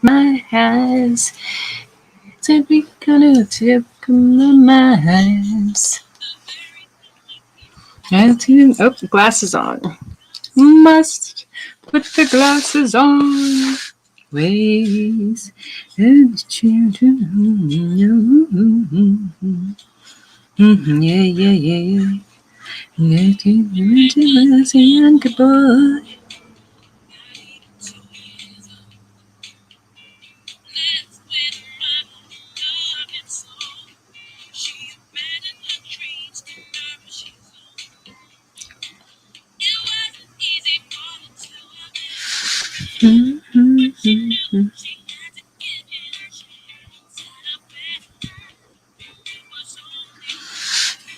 my eyes. Said we gonna tip my eyes. Oh, glasses on. Must put the glasses on. Ways and children. Yeah, yeah, yeah. Let you into as a younger boy.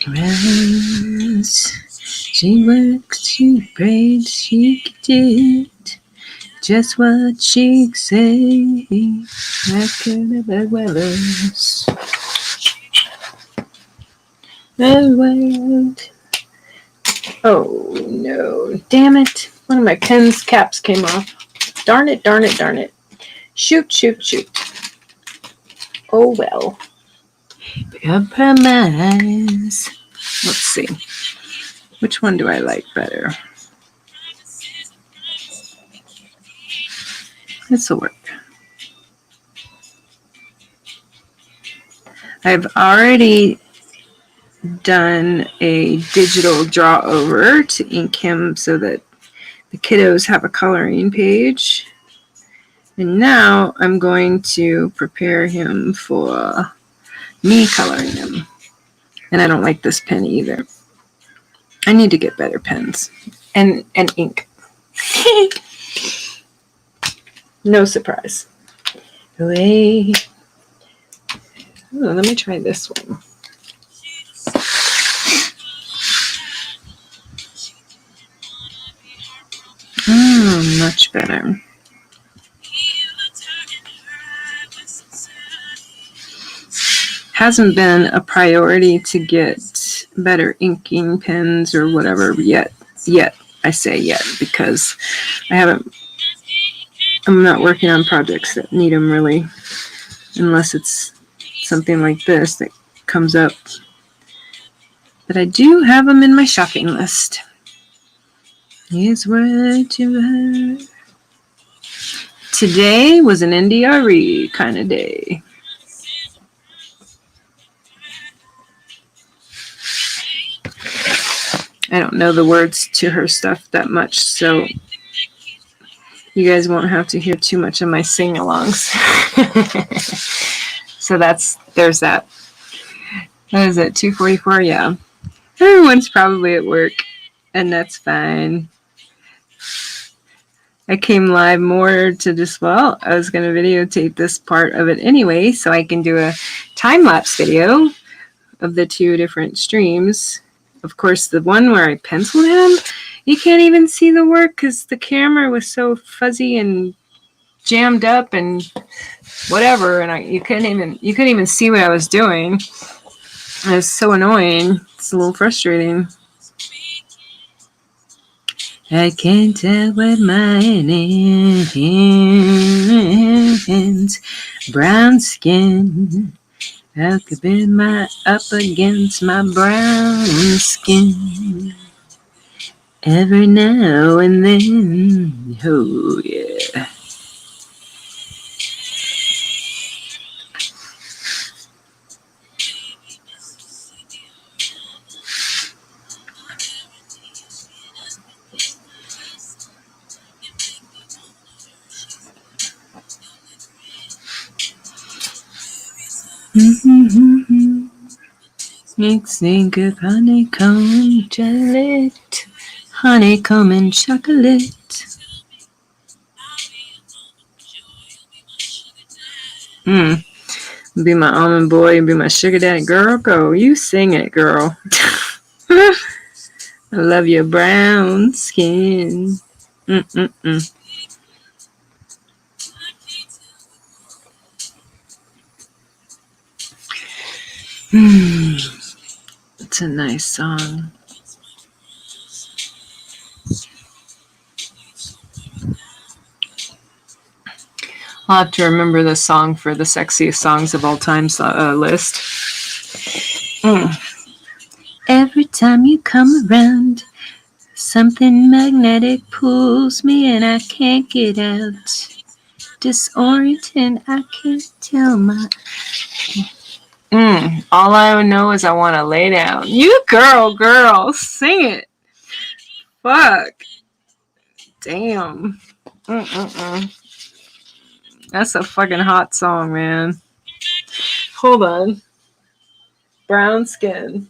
Rose, she worked, she prayed, she did just what she said. I could have been well-ers. Oh no, damn it. One of my pen's caps came off. Darn it, darn it, darn it. Shoot, shoot, shoot. Oh well. Compromise. Let's see. Which one do I like better? This will work. I've already done a digital draw over to ink him so that the kiddos have a coloring page. And now I'm going to prepare him for me coloring him. And I don't like this pen either. I need to get better pens and ink. No surprise. Wait. Oh, let me try this one. Much better. Hasn't been a priority to get better inking pens or whatever yet. I say yet because I'm not working on projects that need them really, unless it's something like this that comes up. But I do have them in my shopping list. Here's what you heard. Today was an NDRE kind of day. I don't know the words to her stuff that much, so you guys won't have to hear too much of my sing-alongs. So there's that. What is it, 2:44? Yeah. Everyone's probably at work, and that's fine. I came live more to just, I was going to videotape this part of it anyway, so I can do a time-lapse video of the two different streams. Of course, the one where I penciled him, you can't even see the work because the camera was so fuzzy and jammed up and whatever, and you couldn't even see what I was doing. It was so annoying. It's a little frustrating. I can't tell with my hands, brown skin. How could be up against my brown skin? Every now and then, oh yeah. Makes think of honeycomb chocolate, honeycomb and chocolate. Be my almond boy and be my sugar daddy. Girl, go. You sing it, girl. I love your brown skin. It's a nice song. I'll have to remember this song for the sexiest songs of all time list. Every time you come around, something magnetic pulls me and I can't get out. Disoriented, I can't tell my... all I know is I want to lay down. You girl, sing it. Fuck. Damn. That's a fucking hot song, man. Hold on. Brown skin.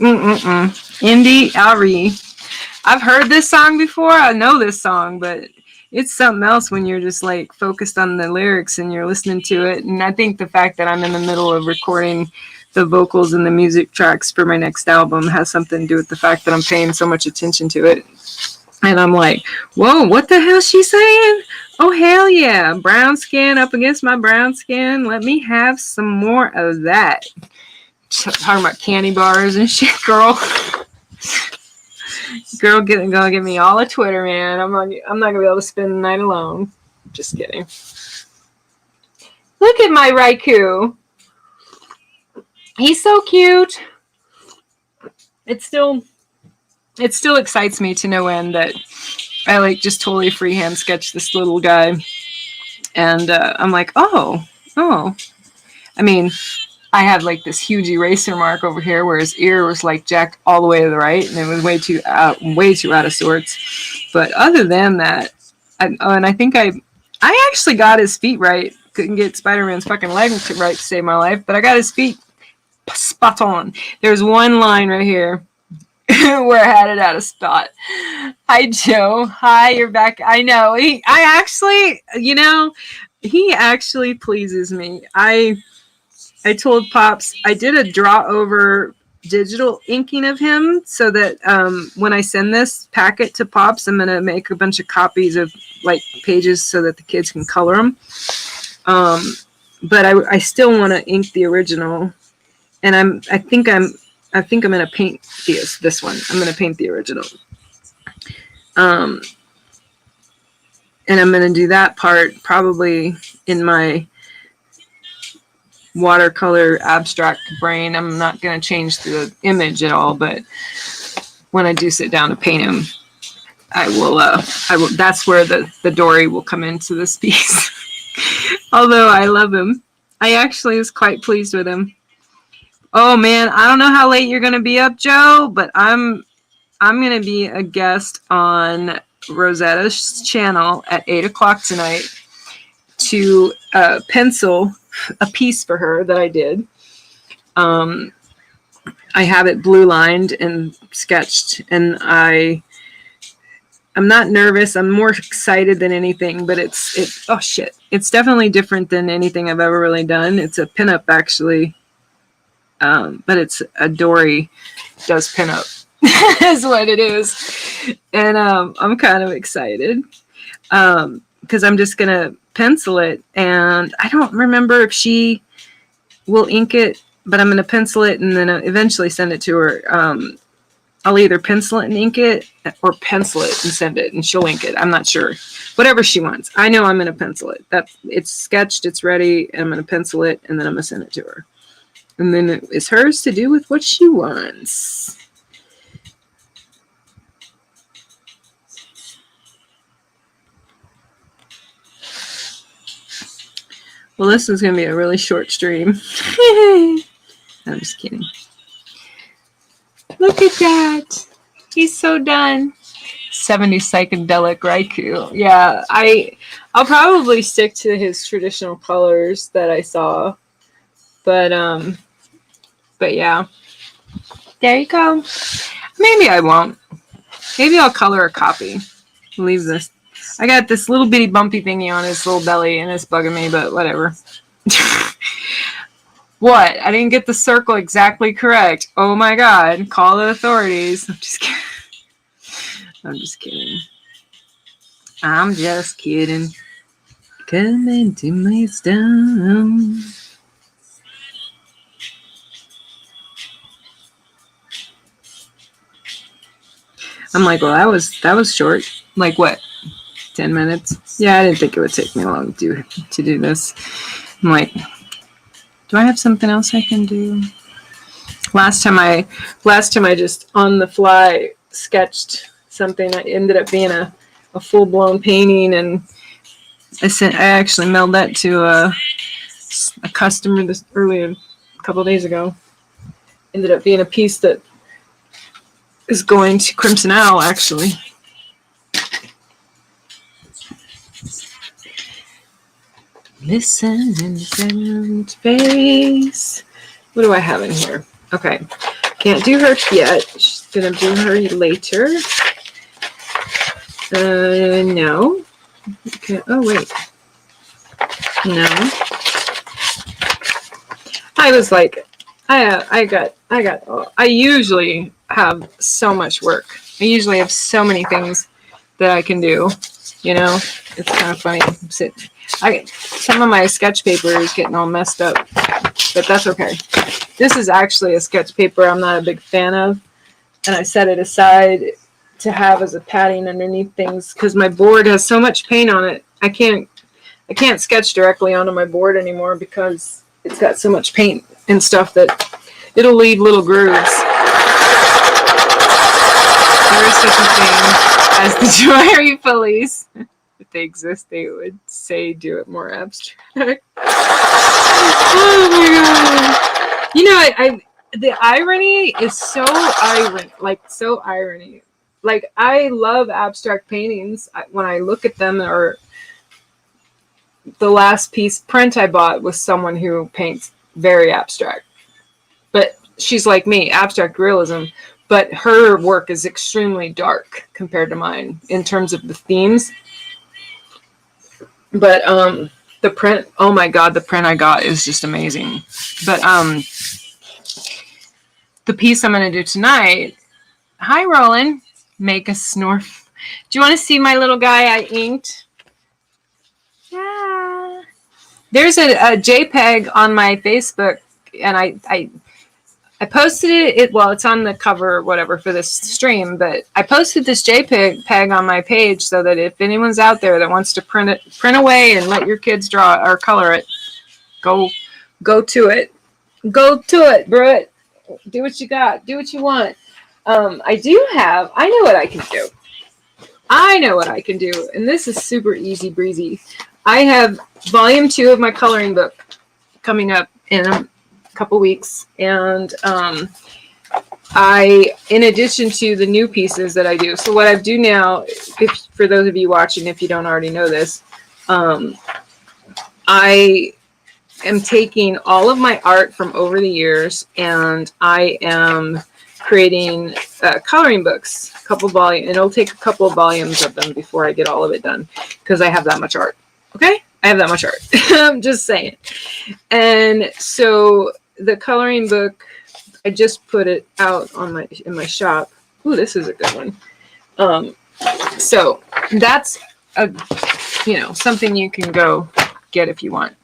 Indie Ari. I've heard this song before. I know this song, but it's something else when you're just like focused on the lyrics and you're listening to it. And I think the fact that I'm in the middle of recording the vocals and the music tracks for my next album has something to do with the fact that I'm paying so much attention to it. And I'm like, whoa, what the hell is she saying? Oh, hell yeah. Brown skin up against my brown skin. Let me have some more of that. Talking about candy bars and shit, girl. Girl, gonna give me all of Twitter, man. I'm not gonna be able to spend the night alone. Just kidding. Look at my Raichu. He's so cute. It still excites me to no end that I like just totally freehand sketched this little guy, and I'm like, oh. I mean, I had like this huge eraser mark over here where his ear was like jacked all the way to the right, and it was way too out of sorts. But other than that, I think I actually got his feet right. Couldn't get Spider-Man's fucking leg right to save my life, but I got his feet spot on. There's one line right here where I had it out of spot. Hi, Joe. Hi, you're back. I know. He actually pleases me. I told Pops I did a draw over digital inking of him so that when I send this packet to Pops, I'm going to make a bunch of copies of like pages so that the kids can color them. But I still want to ink the original, and I think I'm going to paint this one. I'm going to paint the original. And I'm going to do that part probably in my watercolor abstract brain. I'm not going to change the image at all, but when I do sit down to paint him, I will that's where the Dory will come into this piece. Although I love him. I actually was quite pleased with him. Oh man, I don't know how late you're going to be up, Joe, but I'm going to be a guest on Rosetta's channel at 8 o'clock tonight to pencil a piece for her that I did. I have it blue lined and sketched, and I'm not nervous. I'm more excited than anything, but oh shit. It's definitely different than anything I've ever really done. It's a pinup actually. But it's a Dory does pinup is what it is. And I'm kind of excited because I'm just going to pencil it, and I don't remember if she will ink it, but I'm going to pencil it and then eventually send it to her. I'll either pencil it and ink it or pencil it and send it and she'll ink it. I'm not sure. Whatever she wants. I know I'm going to pencil it. It's sketched, it's ready, and I'm going to pencil it, and then I'm going to send it to her. And then it's hers to do with what she wants. Well, this is going to be a really short stream. I'm just kidding. Look at that. He's so done. 70s psychedelic Raichu. Yeah, I'll probably stick to his traditional colors that I saw. But yeah. There you go. Maybe I won't. Maybe I'll color a copy. Leave this. I got this little bitty bumpy thingy on his little belly, and it's bugging me, but whatever. What? I didn't get the circle exactly correct. Oh my god. Call the authorities. I'm just kidding. I'm just kidding. I'm just kidding. Come into my stone. I'm like, well, that was short. Like what? 10 minutes. Yeah, I didn't think it would take me long to do this. I'm like, do I have something else I can do? Last time I just on the fly sketched something that ended up being a full-blown painting, and I actually mailed that to a customer a couple of days ago. Ended up being a piece that is going to Crimson Owl, actually. Listen in space. What do I have in here? Okay. Can't do her yet. She's going to do her later. No. Okay. Oh, wait. No. I was like, I usually have so much work. I usually have so many things that I can do. You know, it's kind of funny. Some of my sketch paper is getting all messed up, but that's okay. This is actually a sketch paper I'm not a big fan of, and I set it aside to have as a padding underneath things because my board has so much paint on it. I can't sketch directly onto my board anymore because it's got so much paint and stuff that it'll leave little grooves. There is such a thing as the jewelry police. If they exist, they would say do it more abstract. Oh my god! You know, the irony is so irony. Like, I love abstract paintings. When I look at them, or the last print I bought was someone who paints very abstract. But she's like me, abstract realism. But her work is extremely dark compared to mine in terms of the themes. But the print, oh my god, the print I got is just amazing. But the piece I'm going to do tonight, hi Roland, make a snorf. Do you want to see my little guy I inked? Yeah. There's a JPEG on my Facebook, and I posted it. Well, it's on the cover or whatever for this stream, but I posted this JPEG on my page so that if anyone's out there that wants to print away and let your kids draw or color it, go to it. Go to it, bro. Do what you got. Do what you want. I know what I can do. I know what I can do, and this is super easy breezy. I have volume 2 of my coloring book coming up in a couple weeks, and in addition to the new pieces that I do, so what I do now, for those of you watching, if you don't already know this, I am taking all of my art from over the years, and I am creating coloring books, a couple volumes, and it'll take a couple of volumes of them before I get all of it done, because I have that much art. Okay? I have that much art. I'm just saying. And so the coloring book, I just put it out in my shop. Ooh, this is a good one. So that's something you can go get if you want.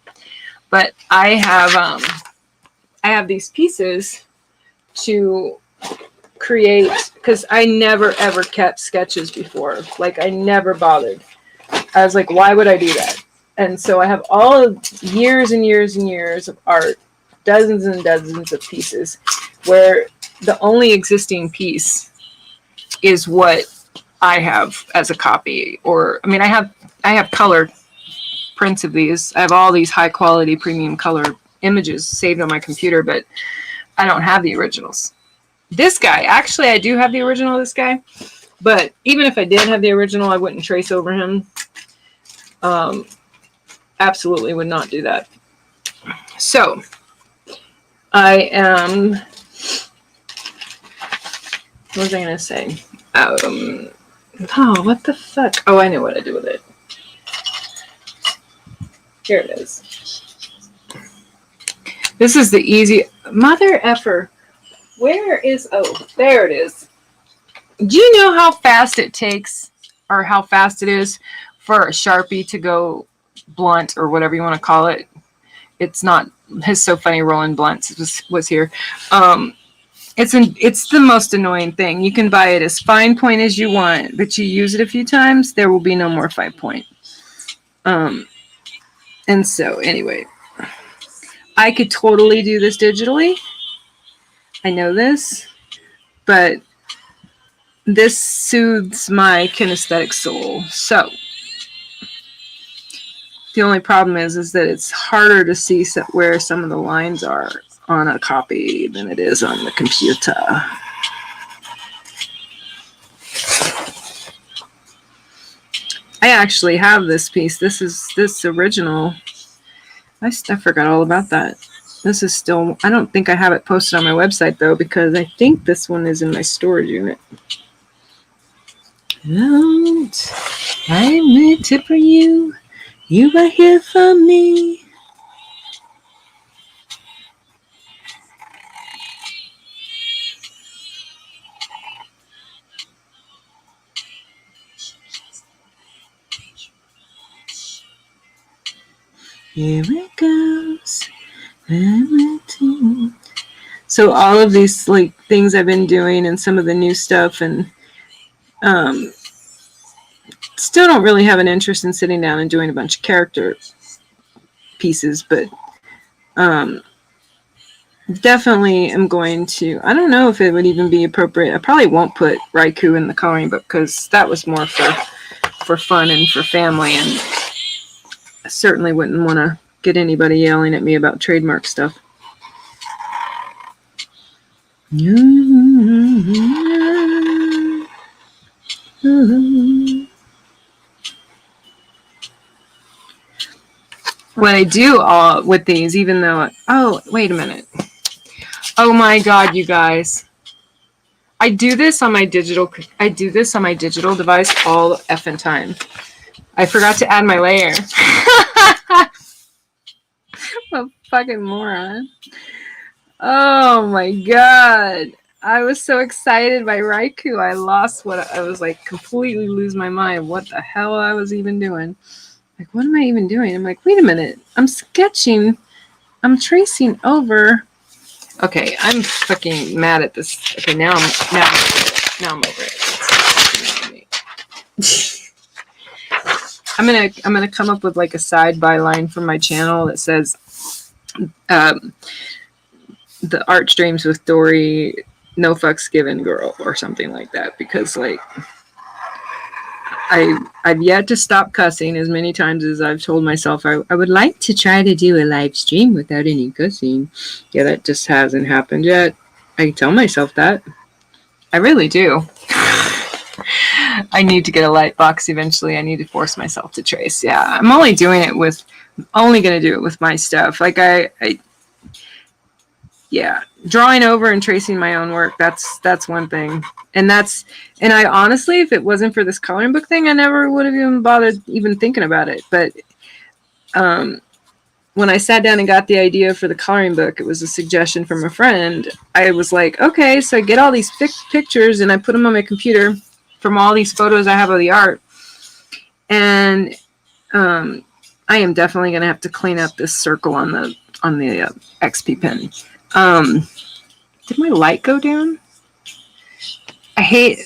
But I have these pieces to create, because I never ever kept sketches before. Like, I never bothered. I was like, why would I do that? And so I have all of years and years and years of art, dozens and dozens of pieces, where the only existing piece is what I have as a copy. Or, I mean, I have colored prints of these. I have all these high quality premium color images saved on my computer, but I don't have the originals. This guy, actually, I do have the original of this guy, but even if I did have the original, I wouldn't trace over him. Absolutely would not do that. So I am, what was I going to say? Oh, what the fuck? Oh, I know what I do with it. Here it is. This is the easy, mother effer. Where is, oh, there it is. Do you know how fast it takes, or how fast it is for a Sharpie to go blunt, or whatever you want to call it? It's not, it's so funny, Roland Blunt was here. It's the most annoying thing. You can buy it as fine point as you want, but you use it a few times, there will be no more fine point. And so anyway, I could totally do this digitally. I know this, but this soothes my kinesthetic soul. So the only problem is that it's harder to see where some of the lines are on a copy than it is on the computer. I actually have this piece. This is this original. I forgot all about that. This is still, I don't think I have it posted on my website though, because I think this one is in my storage unit. Don't I'm a tip for you. You are here for me. Here it goes. So all of these like things I've been doing and some of the new stuff, and still don't really have an interest in sitting down and doing a bunch of character pieces, but definitely am going to. I don't know if it would even be appropriate. I probably won't put Raichu in the coloring book because that was more for fun and for family, and I certainly wouldn't want to get anybody yelling at me about trademark stuff. What I do with these, even though, oh, wait a minute. Oh my God, you guys. I do this on my digital device all the effing time. I forgot to add my layer. I'm a fucking moron. Oh my God. I was so excited by Raichu. I lost I was like completely lose my mind. What the hell I was even doing. Like, what am I even doing? I'm like, wait a minute. I'm sketching. I'm tracing over. Okay, I'm fucking mad at this. Okay, now I'm over it. I'm gonna come up with like a side byline from my channel that says the art streams with Dory, no fucks given girl, or something like that, because like I've yet to stop cussing as many times as I've told myself I would like to try to do a live stream without any cussing. Yeah, that just hasn't happened yet. I tell myself that. I really do. I need to get a light box eventually. I need to force myself to trace. Yeah, I'm only going to do it with my stuff. Like yeah, drawing over and tracing my own work, that's one thing. And I honestly, if it wasn't for this coloring book thing, I never would have even bothered even thinking about it. But when I sat down and got the idea for the coloring book, it was a suggestion from a friend. I was like, okay, so I get all these pictures and I put them on my computer from all these photos I have of the art. And I am definitely going to have to clean up this circle on the XP pen. Did my light go down? I hate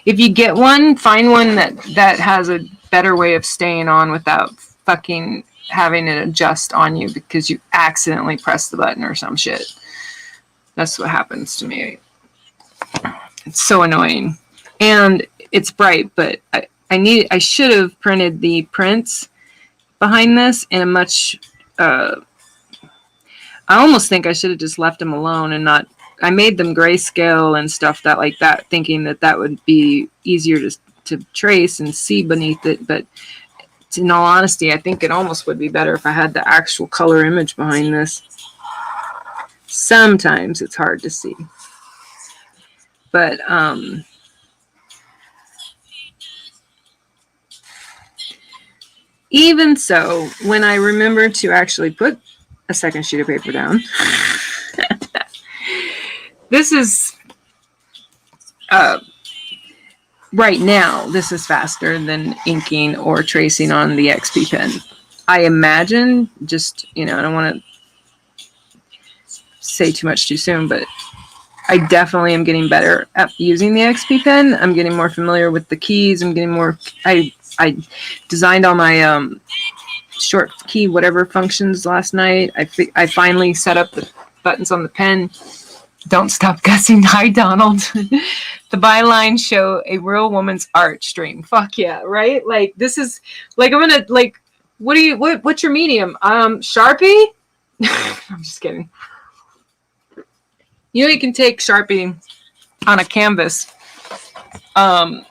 if you get one, find one that has a better way of staying on without fucking having it adjust on you because you accidentally press the button or some shit. That's what happens to me. It's so annoying. And it's bright, but I should have printed the prints behind this in a much I almost think I should have just left them alone and not. I made them grayscale and stuff like that, thinking that would be easier to trace and see beneath it. But in all honesty, I think it almost would be better if I had the actual color image behind this. Sometimes it's hard to see. But even so, when I remember to actually put a second sheet of paper down, this is right now, this is faster than inking or tracing on the XP pen. I imagine, just, I don't want to say too much too soon, but I definitely am getting better at using the XP pen. I'm getting more familiar with the keys. I'm getting more. I designed all my short key whatever functions last night. I finally set up the buttons on the pen. Don't stop guessing. Hi, Donald. The bylines show a real woman's art stream. Fuck yeah, right? Like this is like I'm gonna like. What's your medium? Sharpie. I'm just kidding. You know, you can take Sharpie on a canvas, and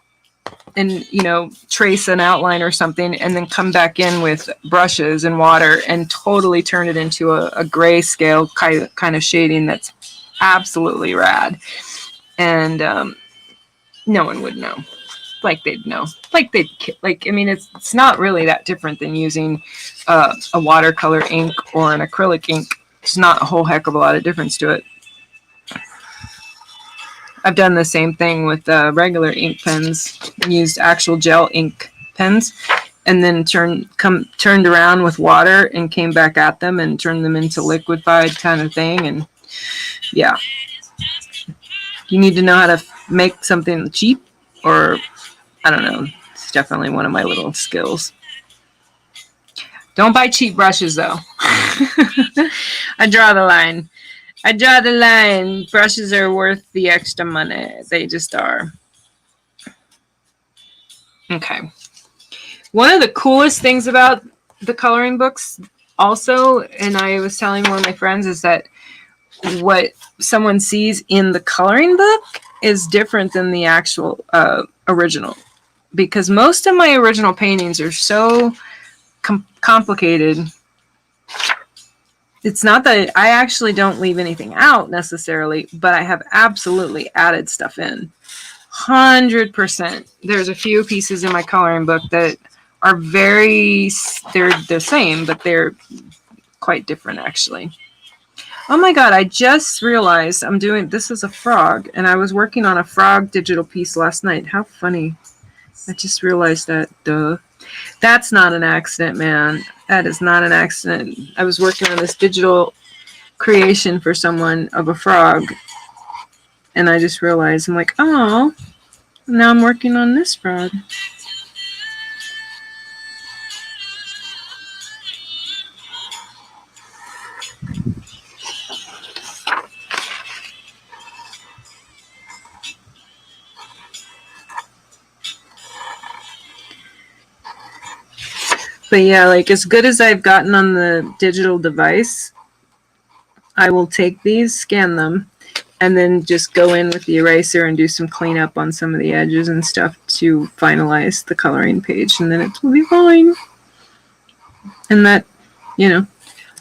you know, trace an outline or something, and then come back in with brushes and water and totally turn it into a grayscale kind of shading that's absolutely rad. And no one would know. Like they'd know. Like I mean, it's not really that different than using a watercolor ink or an acrylic ink. It's not a whole heck of a lot of difference to it. I've done the same thing with regular ink pens, used actual gel ink pens, and then turned around with water and came back at them and turned them into liquefied kind of thing. And yeah, you need to know how to make something cheap, or I don't know. It's definitely one of my little skills. Don't buy cheap brushes though. I draw the line. I draw the line. Brushes are worth the extra money. They just are. Okay. One of the coolest things about the coloring books also, and I was telling one of my friends, is that what someone sees in the coloring book is different than the actual original. Because most of my original paintings are so complicated. It's not that I actually don't leave anything out necessarily, but I have absolutely added stuff in. 100%. There's a few pieces in my coloring book that are they're the same, but they're quite different actually. Oh my God, I just realized this is a frog, and I was working on a frog digital piece last night. How funny. I just realized that, duh. That's not an accident, man. That is not an accident. I was working on this digital creation for someone of a frog, and I just realized, I'm like, oh, now I'm working on this frog. But yeah, like as good as I've gotten on the digital device, I will take these, scan them, and then just go in with the eraser and do some cleanup on some of the edges and stuff to finalize the coloring page, and then it will be fine. And that, you know,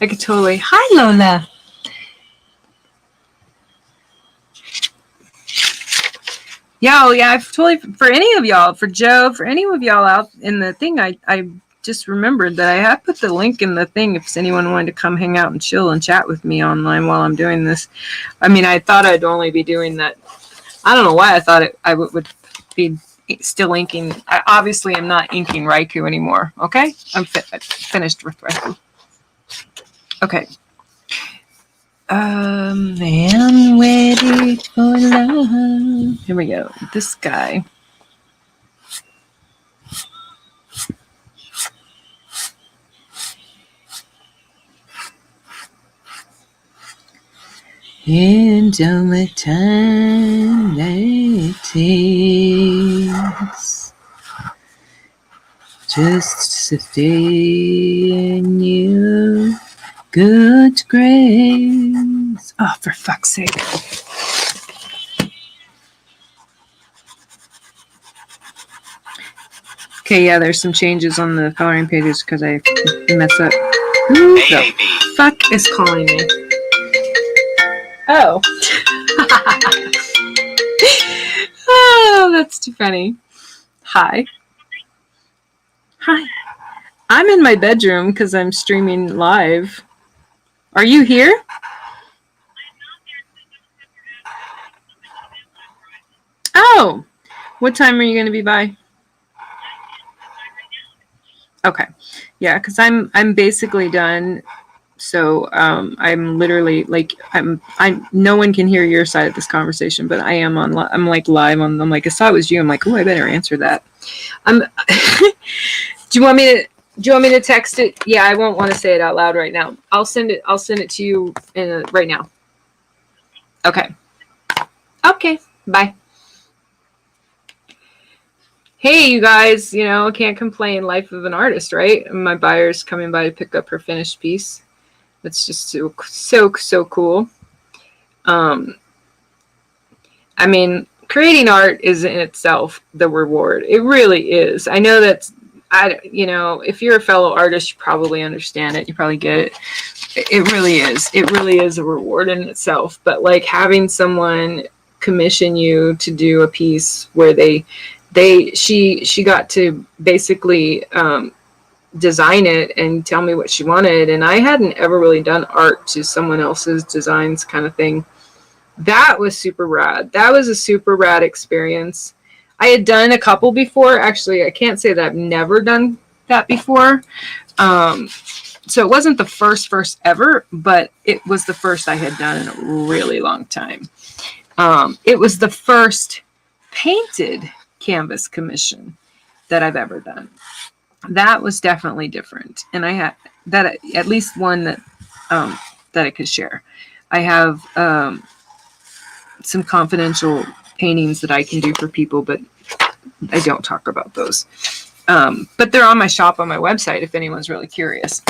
I could totally. Hi, Lola. Yeah, I've totally, for any of y'all, for Joe, for any of y'all out in the thing, I just remembered that I have put the link in the thing if anyone wanted to come hang out and chill and chat with me online while I'm doing this. I mean, I thought I'd only be doing that. I don't know why I thought I would be still inking. I obviously am not inking Raichu anymore, okay? I'm finished with Raichu. Okay. I'm ready for love. Here we go. This guy. And all the time that it takes just to stay in you. Good grace. Oh, for fuck's sake. Okay, yeah, there's some changes on the coloring pages because I mess up. Who the fuck is calling me? Oh. Oh, that's too funny. Hi. Hi. I'm in my bedroom because I'm streaming live. Are you here? Oh. What time are you going to be by? Okay. Yeah, because I'm basically done So I'm literally like no one can hear your side of this conversation, but I'm like live on. I'm like, I saw it was you. I'm like, oh, I better answer that. Do you want me to? Do you want me to text it? Yeah, I won't want to say it out loud right now. I'll send it to you right now. Okay. Okay. Bye. Hey, you guys, can't complain. Life of an artist, right? My buyer's coming by to pick up her finished piece. That's just so cool. I mean, creating art is in itself the reward. It really is. I know that, if you're a fellow artist, you probably understand it. You probably get it. It really is. It really is a reward in itself. But like having someone commission you to do a piece where she got to basically design it and tell me what she wanted, and I hadn't ever really done art to someone else's designs kind of thing. That was super rad. That was a super rad experience. I had done a couple before. Actually, I can't say that I've never done that before. So it wasn't the first ever, but it was the first I had done in a really long time. It was the first painted canvas commission that I've ever done. That was definitely different. And I had that, at least one that I could share. I have some confidential paintings that I can do for people, but I don't talk about those. But they're on my shop on my website if anyone's really curious,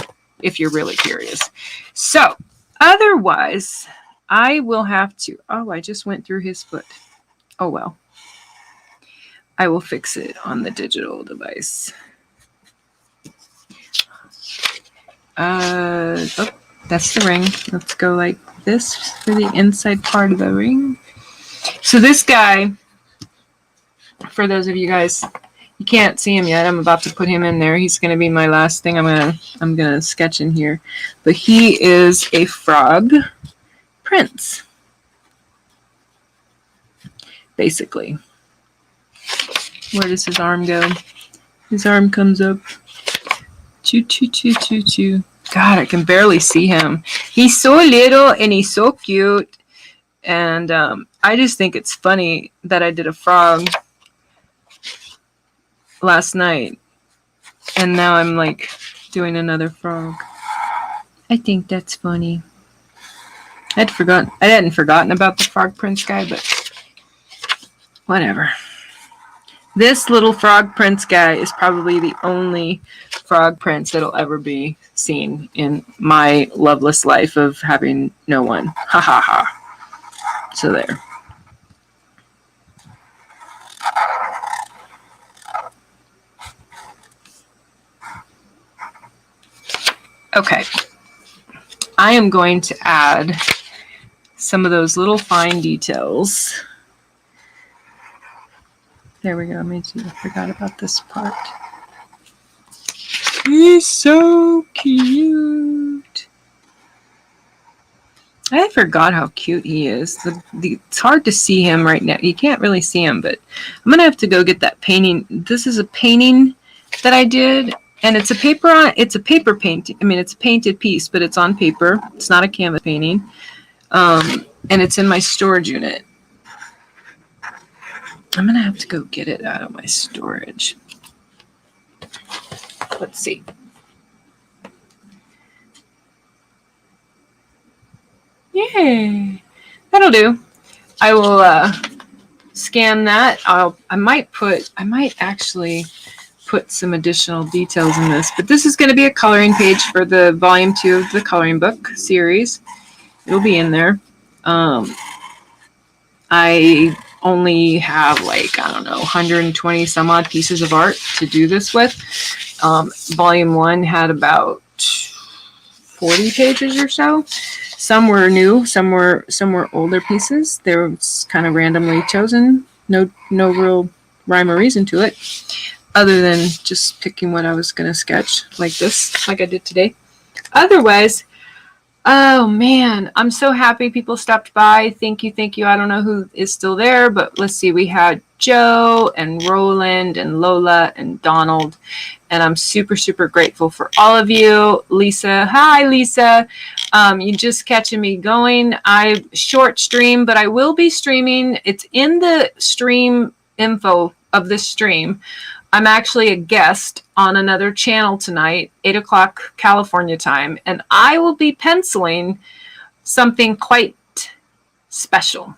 if you're really curious. So otherwise, I will have to, I just went through his foot. Oh, well, I will fix it on the digital device. That's the ring. Let's go like this for the inside part of the ring. So this guy, for those of you guys, you can't see him yet. I'm about to put him in there. He's going to be my last thing I'm gonna sketch in here. But he is a frog prince, basically. Where does his arm go? His arm comes up. Choo, choo, choo, choo, choo. God, I can barely see him. He's so little and he's so cute. And I just think it's funny that I did a frog last night. And now I'm like doing another frog. I think that's funny. I hadn't forgotten about the frog prince guy, but whatever. This little frog prince guy is probably the only frog prince that'll ever be seen in my loveless life of having no one. Ha ha ha. So there. Okay. I am going to add some of those little fine details. There we go. I forgot about this part. He's so cute. I forgot how cute he is. It's hard to see him right now. You can't really see him, but I'm going to have to go get that painting. This is a painting that I did, and it's a paper painting. I mean, it's a painted piece, but it's on paper. It's not a canvas painting. And it's in my storage unit. I'm going to have to go get it out of my storage. Let's see. Yay. That'll do. I will scan that. I might actually put some additional details in this, but this is going to be a coloring page for the volume 2 of the coloring book series. It'll be in there. I only have 120 some odd pieces of art to do this with. Volume 1 had about 40 pages or so. Some were new, some were older pieces. They were kind of randomly chosen. No real rhyme or reason to it, other than just picking what I was going to sketch, like this, like I did today. Otherwise, Oh man, I'm so happy people stopped by. Thank you, thank you. I don't know who is still there, but let's see. We had Joe and Roland and Lola and Donald, and I'm super, super grateful for all of you. Lisa, hi Lisa. You just catching me going. I short stream, but I will be streaming. It's in the stream info of this stream. I'm actually a guest on another channel tonight, 8 o'clock California time, and I will be penciling something quite special,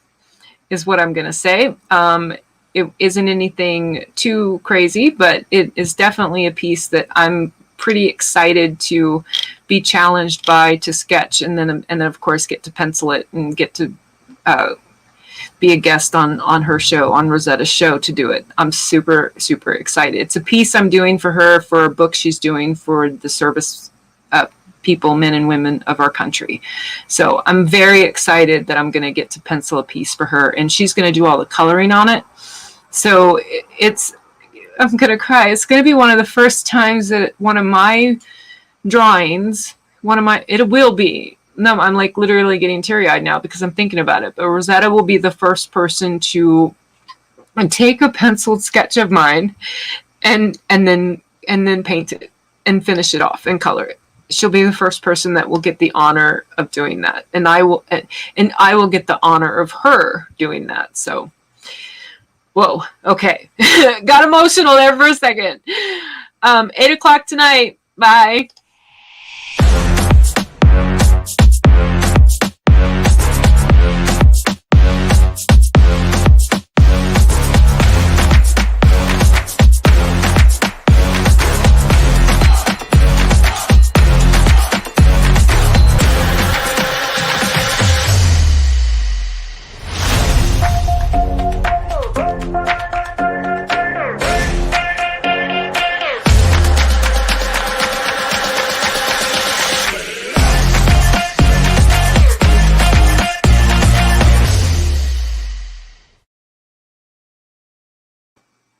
is what I'm going to say. It isn't anything too crazy, but it is definitely a piece that I'm pretty excited to be challenged by, to sketch, and then of course get to pencil it and get to be a guest on her show, on Rosetta's show, to do it. I'm super, super excited. It's a piece I'm doing for her for a book she's doing for the service people, men and women of our country. So I'm very excited that I'm going to get to pencil a piece for her, and she's going to do all the coloring on it. So I'm going to cry. It's going to be one of the first times that one of my drawings, it will be, no, I'm like literally getting teary-eyed now because I'm thinking about it. But Rosetta will be the first person to take a penciled sketch of mine and then paint it and finish it off and color it. She'll be the first person that will get the honor of doing that, and I will get the honor of her doing that. So, whoa, okay, got emotional there for a second. 8 o'clock tonight. Bye.